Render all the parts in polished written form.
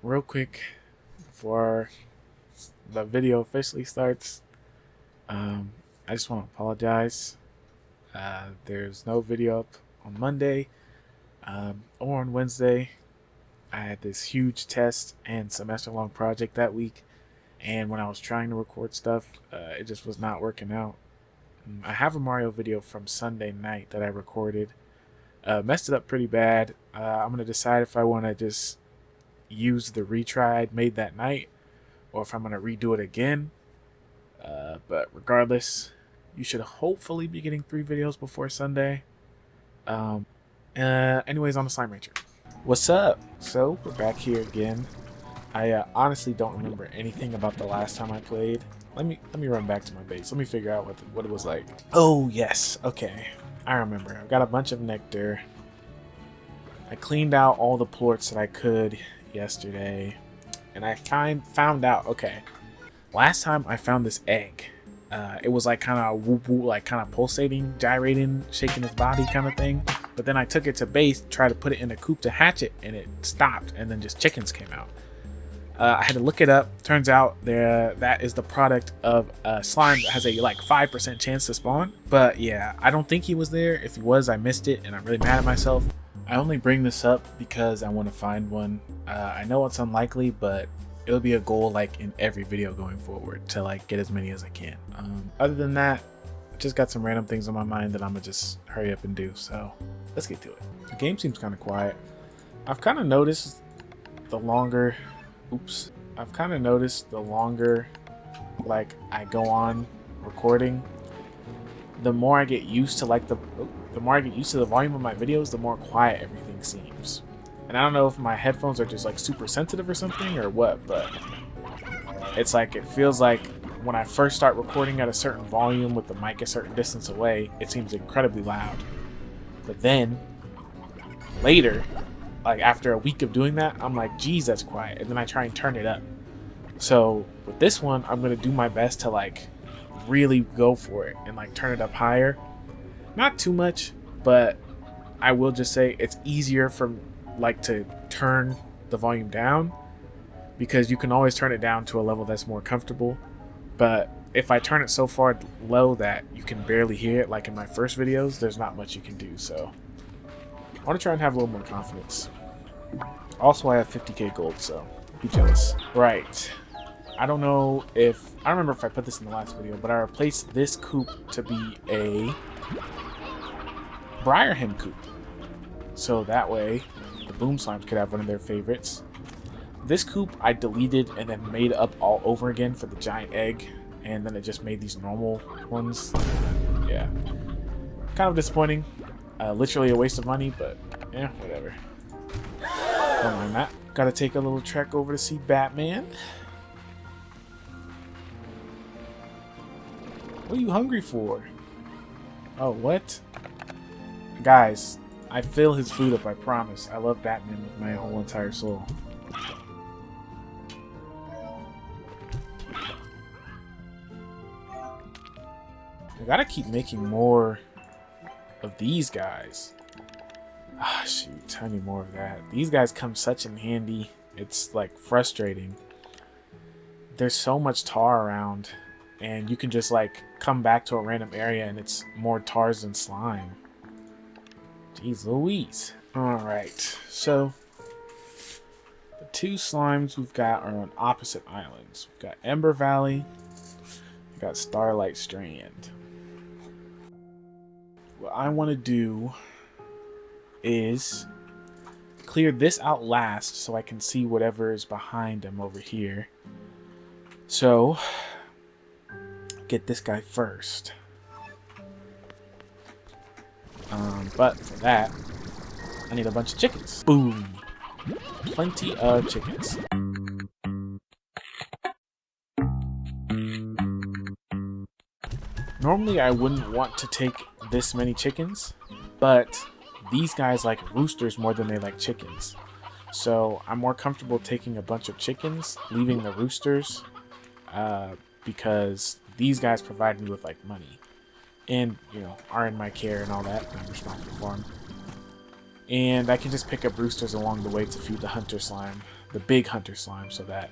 Real quick before the video officially starts, I just want to apologize. There's no video up on Monday or on Wednesday. I had this huge test and semester long project that week, and when I was trying to record stuff, it just was not working out. I have a Mario video from Sunday night that I recorded. Messed it up pretty bad. I'm going to decide if I want to just use the retry I'd made that night or if I'm going to redo it again. But regardless, you should hopefully be getting 3 videos before Sunday. Anyways, on the Slime Ranger. What's up? So, we're back here again. I honestly don't remember anything about the last time I played. Let me run back to my base. Let me figure out what it was like. Oh, yes. Okay. I remember. I've got a bunch of nectar. I cleaned out all the plorts that I could yesterday. And I found out, okay, last time I found this egg. It was like kind of whoop whoop, like kind of pulsating, gyrating, shaking its body kind of thing. But then I took it to base, tried to put it in a coop to hatch it, and it stopped, and then just chickens came out. I had to look it up. Turns out that is the product of a slime that has a like 5% chance to spawn. But yeah, I don't think he was there. If he was, I missed it, and I'm really mad at myself. I only bring this up because I want to find one. I know it's unlikely, but it'll be a goal like in every video going forward to like get as many as I can. Other than that, I just got some random things on my mind that I'm gonna just hurry up and do. So let's get to it. The game seems kind of quiet. I've kind of noticed the longer like I go on recording, the more I get used to like the volume of my videos, the more quiet everything seems. And I don't know if my headphones are just like super sensitive or something or what, but it's like it feels like when I first start recording at a certain volume with the mic a certain distance away, it seems incredibly loud. But then later, like after a week of doing that, I'm like, geez, that's quiet. And then I try and turn it up. So with this one, I'm gonna do my best to like really go for it and like turn it up higher. Not too much, but I will just say it's easier for like to turn the volume down because you can always turn it down to a level that's more comfortable. But if I turn it so far low that you can barely hear it, like in my first videos, there's not much you can do. So I want to try and have a little more confidence. Also, I have 50k gold, so be jealous. Right. I don't remember if I put this in the last video, but I replaced this coop to be a Briarham coop. So that way, the boom slimes could have one of their favorites. This coop I deleted and then made up all over again for the giant egg, and then it just made these normal ones. Yeah. Kind of disappointing. Literally a waste of money, but yeah, whatever. Don't mind that. Gotta take a little trek over to see Batman. What are you hungry for? Oh, what? Guys, I fill his food up, I promise. I love Batman with my whole entire soul. I gotta keep making more of these guys. Ah, shoot, I need more of that. These guys come such in handy. It's like frustrating. There's so much tar around, and you can just like come back to a random area and it's more tars than slime. Jeez Louise. Alright, so the 2 slimes we've got are on opposite islands. We've got Ember Valley, we've got Starlight Strand. What I want to do is clear this out last so I can see whatever is behind him over here. So, get this guy first. But for that, I need a bunch of chickens. Boom! Plenty of chickens. Normally I wouldn't want to take this many chickens, but these guys like roosters more than they like chickens. So I'm more comfortable taking a bunch of chickens, leaving the roosters, because these guys provide me with like money. And, you know, are in my care and all that, and I'm responsible for them. And I can just pick up roosters along the way to feed the hunter slime. the big hunter slime, so that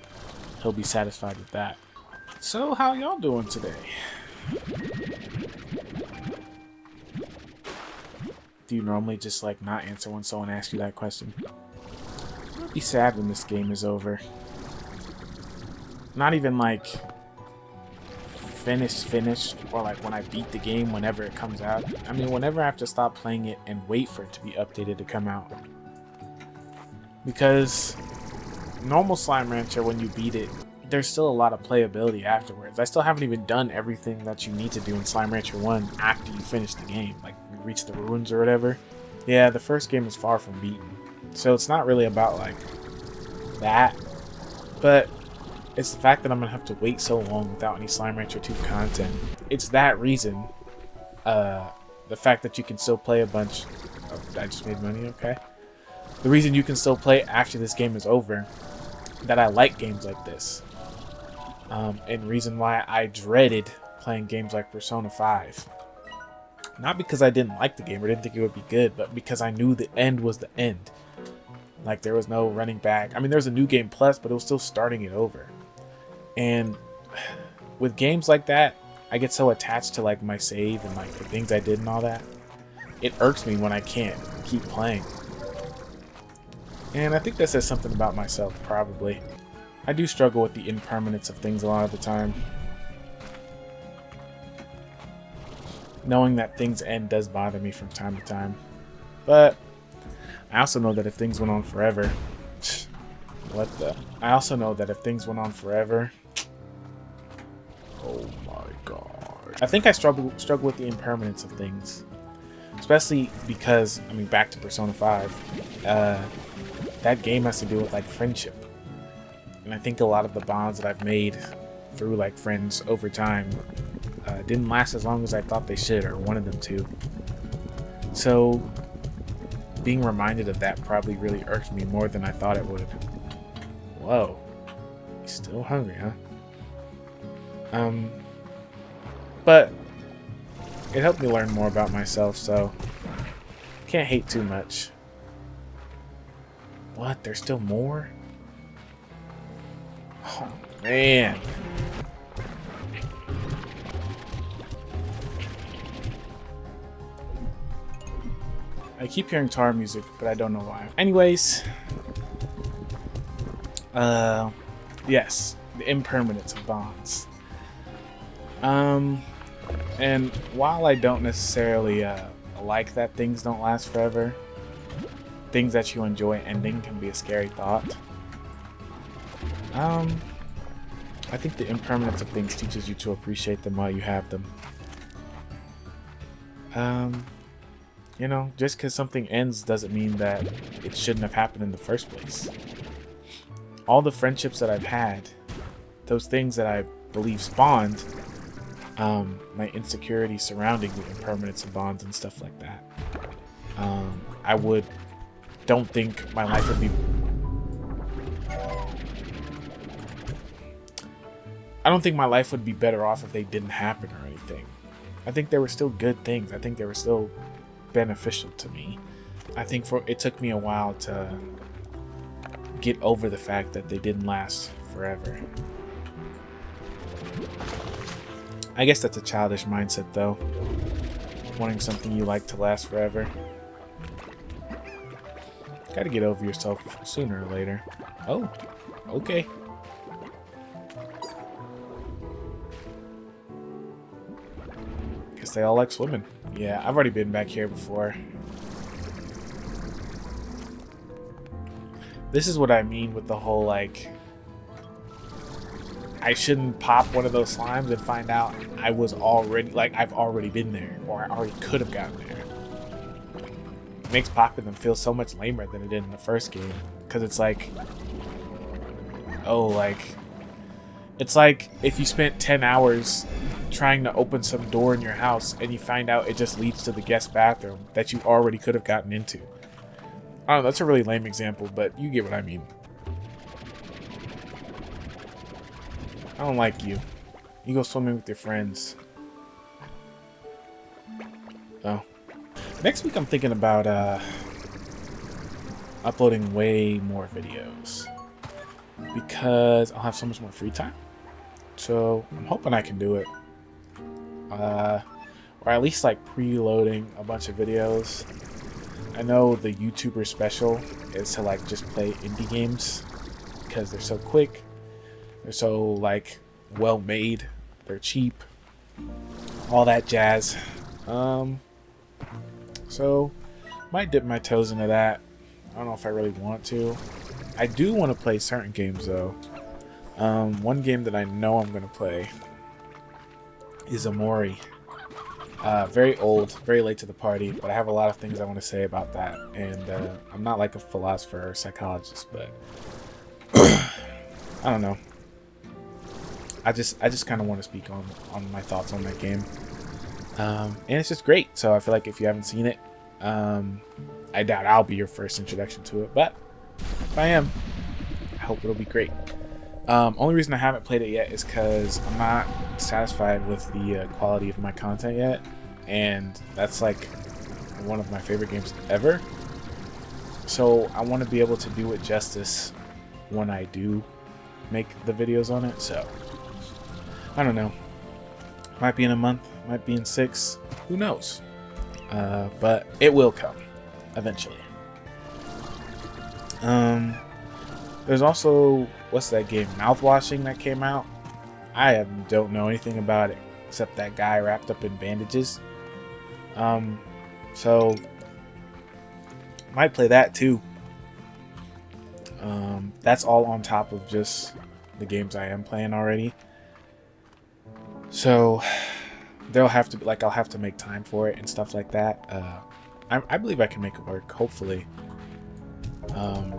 he'll be satisfied with that. So how y'all doing today? Do you normally just like not answer when someone asks you that question? I'll be sad when this game is over. Not even like finished, or like when I beat the game whenever it comes out. I mean, whenever I have to stop playing it and wait for it to be updated to come out. Because normal Slime Rancher, when you beat it, there's still a lot of playability afterwards. I still haven't even done everything that you need to do in Slime Rancher 1 after you finish the game, like you reach the ruins or whatever. Yeah, the first game is far from beaten, so it's not really about like that, but it's the fact that I'm gonna have to wait so long without any Slime Rancher 2 content. It's that reason, the fact that you can still play a bunch of, I just made money, okay? The reason you can still play after this game is over, that I like games like this. And reason why I dreaded playing games like Persona 5. Not because I didn't like the game or didn't think it would be good, but because I knew the end was the end. Like, there was no running back. I mean, there was a New Game Plus, but it was still starting it over. And with games like that, I get so attached to like my save and like the things I did and all that. It irks me when I can't keep playing. And I think that says something about myself, probably. I do struggle with the impermanence of things a lot of the time. Knowing that things end does bother me from time to time. But I also know that if things went on forever... I also know that if things went on forever... Oh my god. I think I struggle with the impermanence of things. Especially because, I mean, back to Persona 5. That game has to do with like friendship. And I think a lot of the bonds that I've made through like friends over time didn't last as long as I thought they should or wanted them to. So being reminded of that probably really irked me more than I thought it would. Whoa. He's still hungry, huh? But it helped me learn more about myself, so can't hate too much. What? There's still more? Oh, man. I keep hearing Tar music, but I don't know why. Anyways. Yes. The impermanence of bonds. And while I don't necessarily like that things don't last forever, things that you enjoy ending can be a scary thought. I think the impermanence of things teaches you to appreciate them while you have them. You know, just because something ends doesn't mean that it shouldn't have happened in the first place. All the friendships that I've had, those things that I believe spawned, my insecurity surrounding the impermanence of bonds and stuff like that. Don't think my life would be... I don't think my life would be better off if they didn't happen or anything. I think there were still good things. I think they were still beneficial to me. I think it took me a while to get over the fact that they didn't last forever. I guess that's a childish mindset, though. Wanting something you like to last forever. Gotta get over yourself sooner or later. Oh, okay. Guess they all like swimming. Yeah, I've already been back here before. This is what I mean with the whole, like... I shouldn't pop one of those slimes and find out I was already, like, I've already been there, or I already could have gotten there. It makes popping them feel so much lamer than it did in the first game, because it's like, oh, like, it's like if you spent 10 hours trying to open some door in your house and you find out it just leads to the guest bathroom that you already could have gotten into. I don't know, that's a really lame example, but you get what I mean. I don't like you. You go swimming with your friends. Oh. Next week I'm thinking about uploading way more videos. because I'll have so much more free time. So I'm hoping I can do it. Or at least like preloading a bunch of videos. I know the YouTuber special is to like just play indie games because they're so quick, they're so like well made, they're cheap, all that jazz. So might dip my toes into that. I don't know if I really want to. I do want to play certain games though. One game that I know I'm gonna play is Amori. Very old, very late to the party, but I have a lot of things I want to say about that. And I'm not like a philosopher or psychologist, but I don't know. I just kind of want to speak on my thoughts on that game. And it's just great. So I feel like if you haven't seen it, I doubt I'll be your first introduction to it, but if I am, I hope it'll be great. Only reason I haven't played it yet is because I'm not satisfied with the quality of my content yet, and that's like one of my favorite games ever. So I want to be able to do it justice when I do make the videos on it. So I don't know. Might be in a month, might be in 6. Who knows? But it will come eventually. There's also, what's that game, Mouthwashing, that came out. I don't know anything about it except that guy wrapped up in bandages. So might play that too. That's all on top of just the games I am playing already. So there'll have to be, like, I'll have to make time for it and stuff like that. I believe I can make it work, hopefully.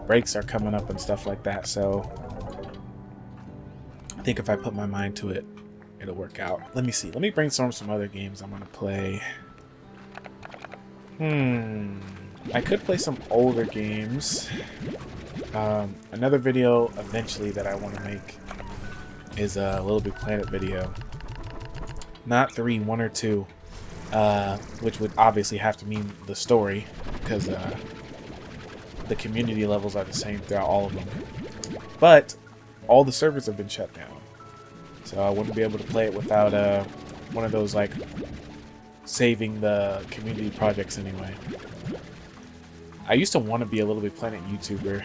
Breaks are coming up and stuff like that, so I think if I put my mind to it, it'll work out. Let me see. Let me brainstorm some other games I'm gonna play. I could play some older games. Another video eventually that I want to make is a Little Big Planet video. Not 3, 1 or 2. Which would obviously have to mean the story, because the community levels are the same throughout all of them. But all the servers have been shut down, so I wouldn't be able to play it without one of those like saving the community projects anyway. I used to want to be a Little Big Planet YouTuber.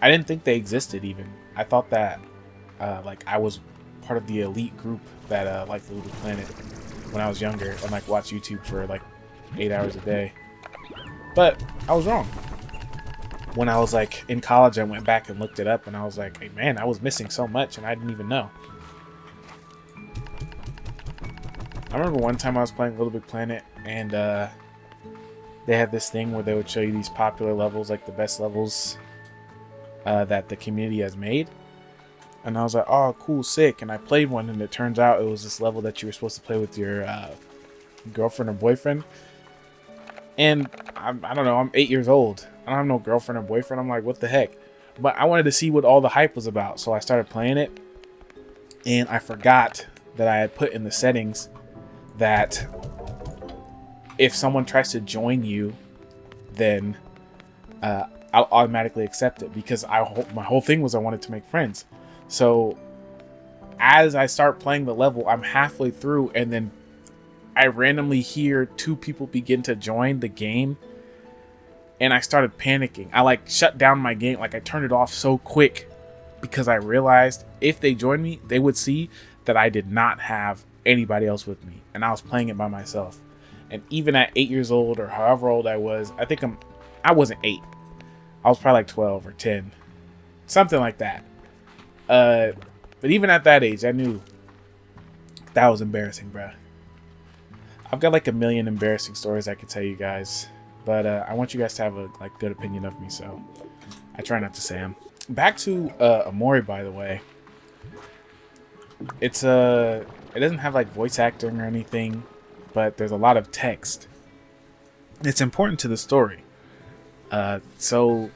I didn't think they existed even. I thought that like I was part of the elite group that liked Little Big Planet when I was younger and like watched YouTube for like 8 hours a day. But I was wrong. When I was like in college, I went back and looked it up, and I was like, hey man, I was missing so much and I didn't even know. I remember one time I was playing Little Big Planet, and they had this thing where they would show you these popular levels, like the best levels that the community has made. And I was like, oh, cool, sick. And I played one, and it turns out it was this level that you were supposed to play with your girlfriend or boyfriend. And I don't know, I'm 8 years old. I don't have no girlfriend or boyfriend. I'm like, what the heck? But I wanted to see what all the hype was about, so I started playing it. And I forgot that I had put in the settings that if someone tries to join you, then I'll automatically accept it, because my whole thing was I wanted to make friends. So as I start playing the level, I'm halfway through, and then I randomly hear 2 people begin to join the game, and I started panicking. I like shut down my game, like I turned it off so quick, because I realized if they joined me, they would see that I did not have anybody else with me, and I was playing it by myself. And even at 8 years old, or however old I was, I wasn't 8. I was probably like 12 or 10, something like that. But even at that age, I knew that was embarrassing, bruh. I've got like a million embarrassing stories I could tell you guys, but I want you guys to have a good opinion of me, so I try not to say them. Back to Amori, by the way. It doesn't have like voice acting or anything, but there's a lot of text. It's important to the story. So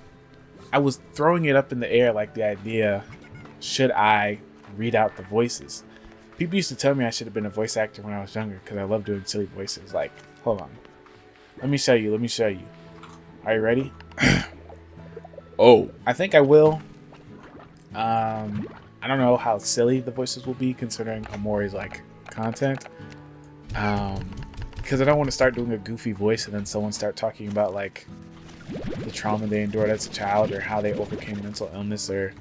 I was throwing it up in the air, like the idea, should I read out the voices? People used to tell me I should have been a voice actor when I was younger, because I love doing silly voices. Like, hold on. Let me show you. Are you ready? Oh, I think I will. I don't know how silly the voices will be considering Amori's like content. Because I don't want to start doing a goofy voice and then someone start talking about like the trauma they endured as a child or how they overcame mental illness, or,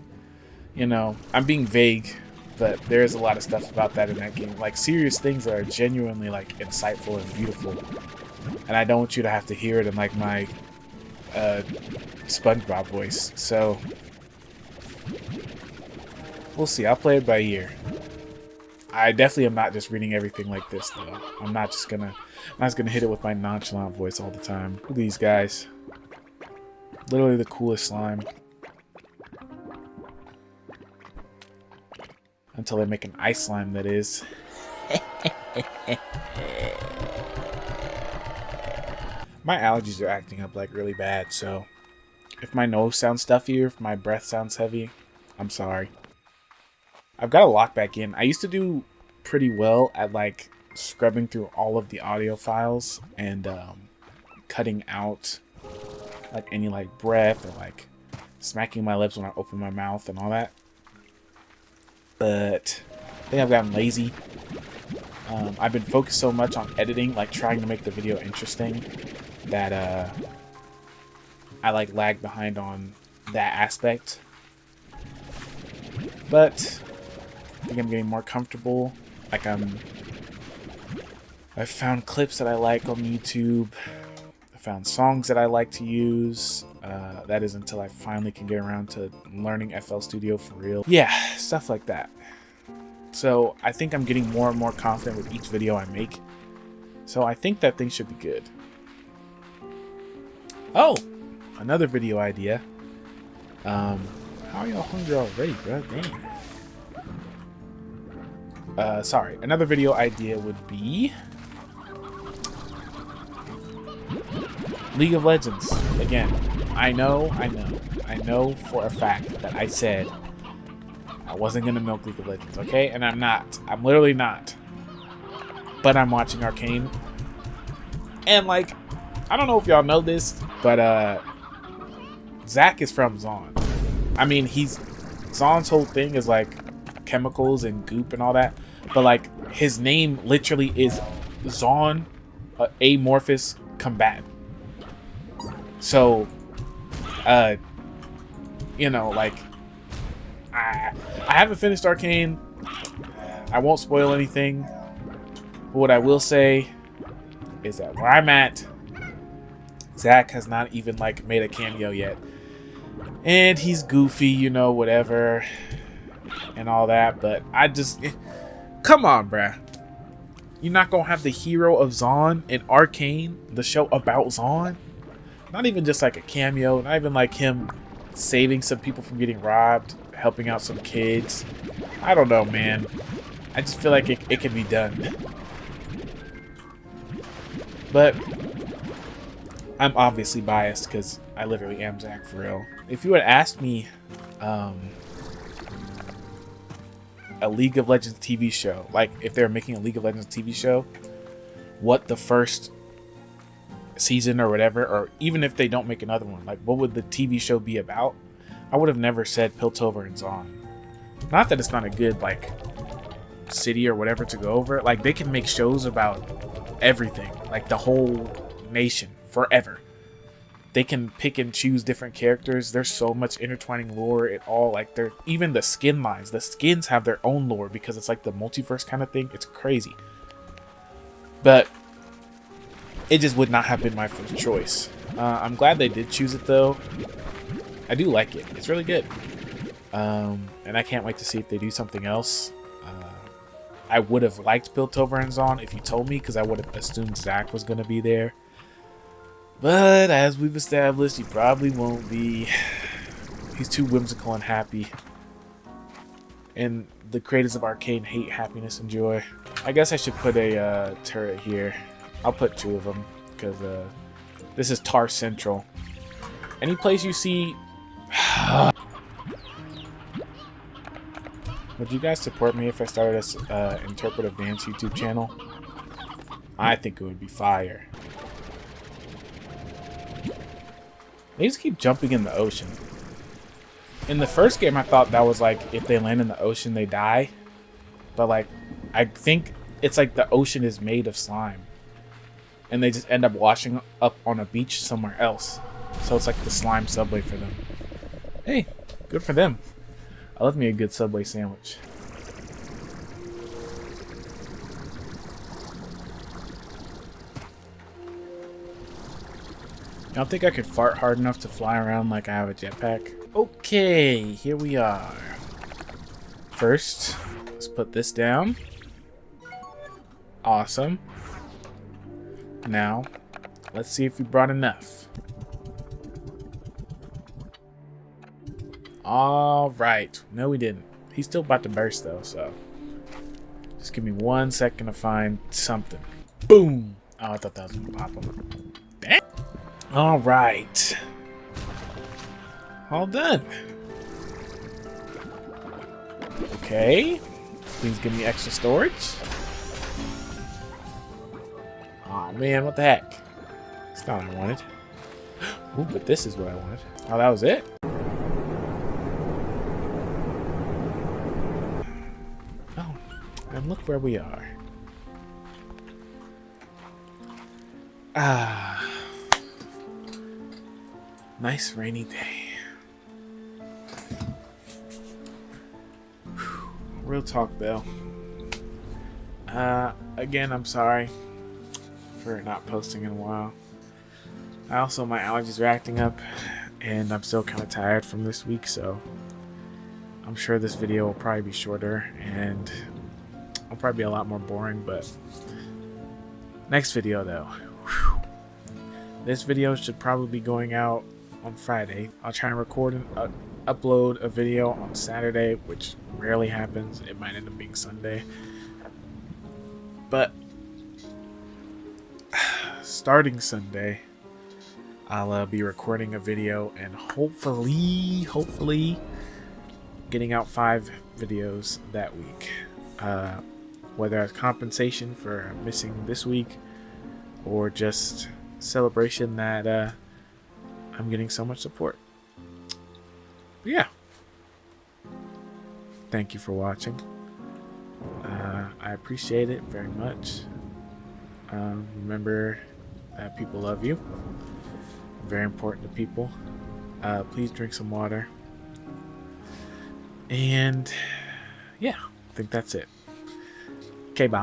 you know, I'm being vague, but there's a lot of stuff about that in that game, like serious things that are genuinely like insightful and beautiful, and I don't want you to have to hear it in like my SpongeBob voice. So we'll see. I'll play it by ear. I definitely am not just reading everything like this though. I'm not just gonna hit it with my nonchalant voice all the time. Look at these guys. Literally the coolest slime. Until they make an ice slime, that is. My allergies are acting up like really bad, so if my nose sounds stuffy or if my breath sounds heavy, I'm sorry. I've got to lock back in. I used to do pretty well at like scrubbing through all of the audio files and cutting out like any like breath or like smacking my lips when I open my mouth and all that. But I think I've gotten lazy. I've been focused so much on editing, like trying to make the video interesting, that I like lag behind on that aspect. But I think I'm getting more comfortable. Like I've found clips that I like on YouTube. I found songs that I like to use. That is until I finally can get around to learning FL Studio for real. Yeah, stuff like that. So I think I'm getting more and more confident with each video I make. So I think that thing should be good. Oh, another video idea. How are y'all hungry already, bro? Dang. Sorry. Another video idea would be League of Legends. Again, I know for a fact that I said I wasn't gonna milk League of Legends, okay? And I'm not. I'm literally not. But I'm watching Arcane. And like, I don't know if y'all know this, but Zach is from Zon. I mean, Zon's whole thing is like chemicals and goop and all that. But like, his name literally is Zon, amorphous combatant. So, you know, like, I haven't finished Arcane. I won't spoil anything. But what I will say is that where I'm at, Zach has not even like made a cameo yet. And he's goofy, you know, whatever, and all that. But I just, come on, bruh. You're not gonna have the hero of Zon in Arcane, the show about Zon? Not even just like a cameo, not even like him saving some people from getting robbed, helping out some kids. I don't know, man. I just feel like it can be done. But I'm obviously biased because I literally am Zach for real. If you had asked me a League of Legends TV show, like if they're making a League of Legends TV show, what the first season or whatever, or even if they don't make another one, like what would the TV show be about, I would have never said Piltover and Zon. Not that it's not a good like city or whatever to go over. Like they can make shows about everything, like the whole nation forever. They can pick and choose different characters. There's so much intertwining lore. It all like they're even the skin lines. The skins have their own lore because it's like the multiverse kind of thing. It's crazy. But it just would not have been my first choice. I'm glad they did choose it though. I do like it. It's really good. And I can't wait to see if they do something else. I would have liked Piltover and Zon if you told me, because I would have assumed Zach was going to be there. But as we've established, he probably won't be. He's too whimsical and happy. And the creators of Arcane hate happiness and joy. I guess I should put a turret here. I'll put 2 of them, because this is Tar Central. Any place you see... Would you guys support me if I started this interpretive dance YouTube channel? I think it would be fire. They just keep jumping in the ocean. In the first game, I thought that was like if they land in the ocean, they die. But like, I think it's like the ocean is made of slime, and they just end up washing up on a beach somewhere else. So it's like the slime subway for them. Hey, good for them. I love me a good Subway sandwich. I don't think I could fart hard enough to fly around like I have a jetpack. Okay, here we are. First, let's put this down. Awesome. Now, let's see if we brought enough. Alright. No, we didn't. He's still about to burst, though, so... Just give me 1 second to find something. Boom! Oh, I thought that was going to pop him. Damn! Alright. All done. Okay. Please give me extra storage. Oh man, what the heck? That's not what I wanted. Ooh, but this is what I wanted. Oh, that was it? Oh, and look where we are. Ah. Nice rainy day. Whew. Real talk though. Again, I'm sorry for not posting in a while. Also, my allergies are acting up, and I'm still kind of tired from this week, so I'm sure this video will probably be shorter, and I'll probably be a lot more boring, but next video though. Whew. This video should probably be going out on Friday. I'll try and record and upload a video on Saturday, which rarely happens. It might end up being Sunday. But starting Sunday, I'll be recording a video and hopefully getting out 5 videos that week. Whether as compensation for missing this week or just celebration that I'm getting so much support. But yeah. Thank you for watching. I appreciate it very much. Remember that people love you. Very important to people. Please drink some water. And yeah, I think that's it. Okay, bye.